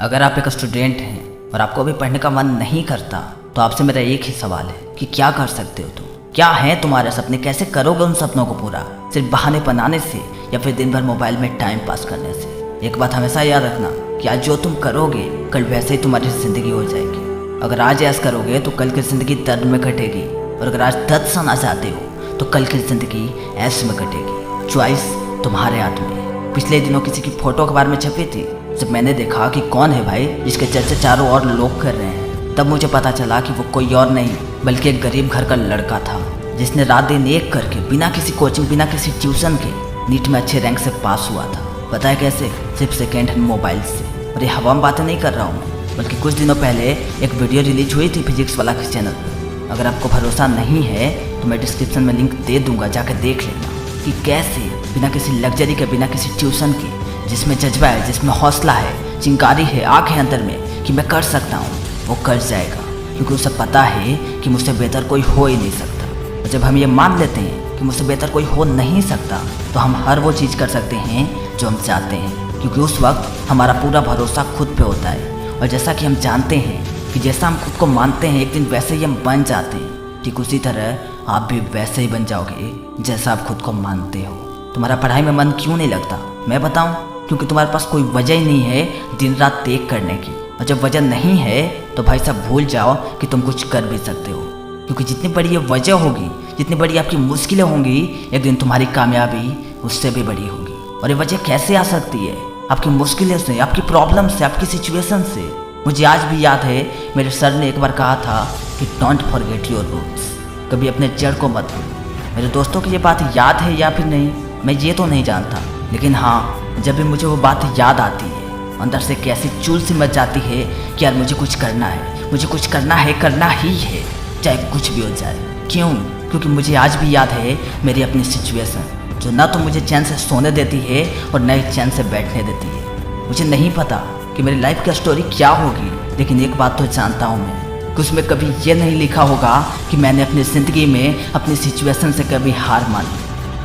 अगर आप एक स्टूडेंट हैं और आपको अभी पढ़ने का मन नहीं करता तो आपसे मेरा एक ही सवाल है कि क्या कर सकते हो तुम? क्या हैं तुम्हारे सपने? कैसे करोगे उन सपनों को पूरा? सिर्फ बहाने बनाने से या फिर दिन भर मोबाइल में टाइम पास करने से? एक बात हमेशा याद रखना कि आज जो तुम करोगे कल वैसे ही तुम्हारी ज़िंदगी हो जाएगी। अगर आज ऐसा करोगे तो कल की ज़िंदगी दर्द में कटेगी, और अगर आज दर्द सहना चाहते हो तो कल की ज़िंदगी ऐसे में कटेगी। चॉइस तुम्हारे हाथ में। पिछले दिनों किसी की फ़ोटो अखबार में छपी थी। जब मैंने देखा कि कौन है भाई जिसके चर्चे चारों ओर लोग कर रहे हैं, तब मुझे पता चला कि वो कोई और नहीं बल्कि एक गरीब घर का लड़का था जिसने रात दिन एक करके बिना किसी कोचिंग बिना किसी ट्यूशन के नीट में अच्छे रैंक से पास हुआ था। पता है कैसे? सिर्फ सेकेंड हैंड मोबाइल से। और ये हवा में बातें नहीं कर रहा हूँ, बल्कि कुछ दिनों पहले एक वीडियो रिलीज हुई थी फिजिक्स वाला के चैनल पर। अगर आपको भरोसा नहीं है तो मैं डिस्क्रिप्शन में लिंक दे दूंगा, जाकर देख लेना कि कैसे बिना किसी लग्जरी के बिना किसी ट्यूशन के, जिसमें जज्बा है, जिसमें हौसला है, चिंगारी है, आग है अंदर में कि मैं कर सकता हूँ, वो कर जाएगा। क्योंकि उसे पता है कि मुझसे बेहतर कोई हो ही नहीं सकता। और जब हम ये मान लेते हैं कि मुझसे बेहतर कोई हो नहीं सकता तो हम हर वो चीज़ कर सकते हैं जो हम चाहते हैं, क्योंकि उस वक्त हमारा पूरा भरोसा खुद पे होता है। और जैसा कि हम जानते हैं कि जैसा हम खुद को मानते हैं एक दिन वैसे ही हम बन जाते हैं, ठीक उसी तरह आप भी वैसे ही बन जाओगे जैसा आप खुद को मानते हो। तुम्हारा पढ़ाई में मन क्यों नहीं लगता? मैं बताऊं? क्योंकि तुम्हारे पास कोई वजह ही नहीं है दिन रात एक करने की। और जब वजह नहीं है तो भाई साहब भूल जाओ कि तुम कुछ कर भी सकते हो, क्योंकि जितनी बड़ी ये वजह होगी, जितनी बड़ी आपकी मुश्किलें होंगी, एक दिन तुम्हारी कामयाबी उससे भी बड़ी होगी। और ये वजह कैसे आ सकती है? आपकी मुश्किलें से, आपकी प्रॉब्लम से, आपकी सिचुएशन से। मुझे आज भी याद है मेरे सर ने एक बार कहा था कि डोंट फॉरगेट योर रूट्स, कभी अपने जड़ को मत भूलो। मेरे दोस्तों की ये बात याद है या फिर नहीं मैं ये तो नहीं जानता, लेकिन हाँ, जब भी मुझे वो बात याद आती है अंदर से कैसी चूल सी मच जाती है कि यार मुझे कुछ करना है, मुझे कुछ करना है, करना ही है, चाहे कुछ भी हो जाए। क्यों? क्योंकि मुझे आज भी याद है मेरी अपनी सिचुएशन, जो ना तो मुझे चैन से सोने देती है और न ही चैन से बैठने देती है। मुझे नहीं पता कि मेरी लाइफ की स्टोरी क्या होगी, लेकिन एक बात तो जानता हूँ मैं कि उसमें कभी ये नहीं लिखा होगा कि मैंने अपनी ज़िंदगी में अपनी सिचुएशन से कभी हार मानी।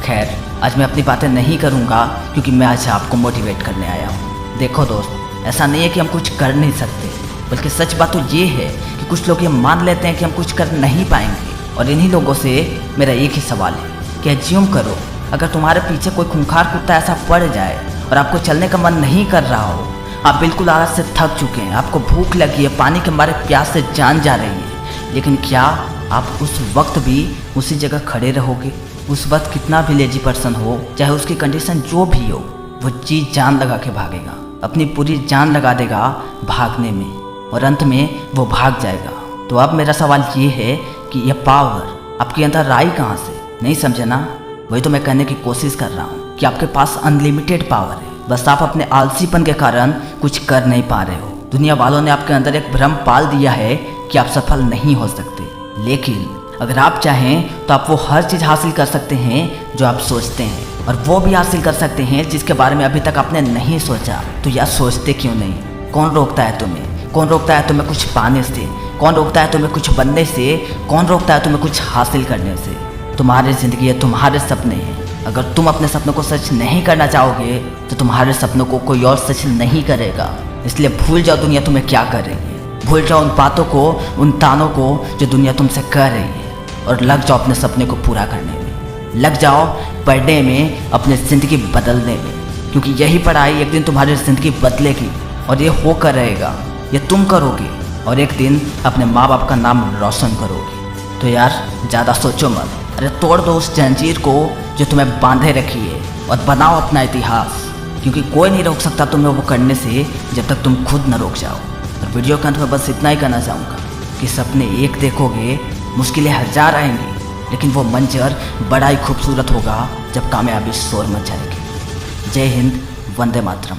खैर, आज मैं अपनी बातें नहीं करूँगा क्योंकि मैं आज आपको मोटिवेट करने आया हूँ। देखो दोस्त, ऐसा नहीं है कि हम कुछ कर नहीं सकते, बल्कि सच बात तो ये है कि कुछ लोग ये मान लेते हैं कि हम कुछ कर नहीं पाएंगे। और इन्हीं लोगों से मेरा एक ही सवाल है कि एज्यूम करो अगर तुम्हारे पीछे कोई खूंखार कुत्ता ऐसा पड़ जाए और आपको चलने का मन नहीं कर रहा हो, आप बिल्कुल आलस से थक चुके हैं, आपको भूख लगी है, पानी के मारे प्यास से जान जा रही है, लेकिन क्या आप उस वक्त भी उसी जगह खड़े रहोगे? उस वक्त कितना भी लेजी पर्सन हो, चाहे उसकी कंडीशन जो भी हो, वो जी जान लगा के भागेगा, अपनी पूरी जान लगा देगा भागने में, और अंत में वो भाग जाएगा। तो अब मेरा सवाल ये है कि यह पावर आपके अंदर आई कहाँ से? नहीं समझे ना? वही तो मैं कहने की कोशिश कर रहा हूँ कि आपके पास अनलिमिटेड पावर है, बस आप अपने आलसीपन के कारण कुछ कर नहीं पा रहे हो। दुनिया वालों ने आपके अंदर एक भ्रम पाल दिया है कि आप सफल नहीं हो सकते, लेकिन अगर आप चाहें तो आप वो हर चीज़ हासिल कर सकते हैं जो आप सोचते हैं, और वो भी हासिल कर सकते हैं जिसके बारे में अभी तक आपने नहीं सोचा। तो यार सोचते क्यों नहीं? कौन रोकता है तुम्हें? कौन रोकता है तुम्हें कुछ पाने से? कौन रोकता है तुम्हें कुछ बनने से? कौन रोकता है तुम्हें कुछ हासिल करने से? तुम्हारी ज़िंदगी है, तुम्हारे सपने हैं। अगर तुम अपने सपनों को सच नहीं करना चाहोगे तो तुम्हारे सपनों को कोई और सच नहीं करेगा। इसलिए भूल जाओ दुनिया तुम्हें क्या कर रही है, भूल जाओ उन बातों को, उन तानों को जो दुनिया तुमसे कर रही है, और लग जाओ अपने सपने को पूरा करने में। लग जाओ पढ़ने में, अपनी ज़िंदगी बदलने में, क्योंकि यही पढ़ाई एक दिन तुम्हारी ज़िंदगी बदलेगी, और ये होकर रहेगा, ये तुम करोगे, और एक दिन अपने माँ बाप का नाम रोशन करोगे। तो यार ज़्यादा सोचो मत, अरे तोड़ दो उस जंजीर को जो तुम्हें बांधे रखी है, और बनाओ अपना इतिहास, क्योंकि कोई नहीं रोक सकता तुम्हें वो करने से जब तक तुम खुद न रोक जाओ। और वीडियो के अंत में बस इतना ही कहना चाहूँगा कि सपने एक देखोगे, मुश्किलें हजार आएंगी, लेकिन वो मंजर बड़ा ही खूबसूरत होगा जब कामयाबी शोर मचाएगी। जय हिंद, वंदे मातरम।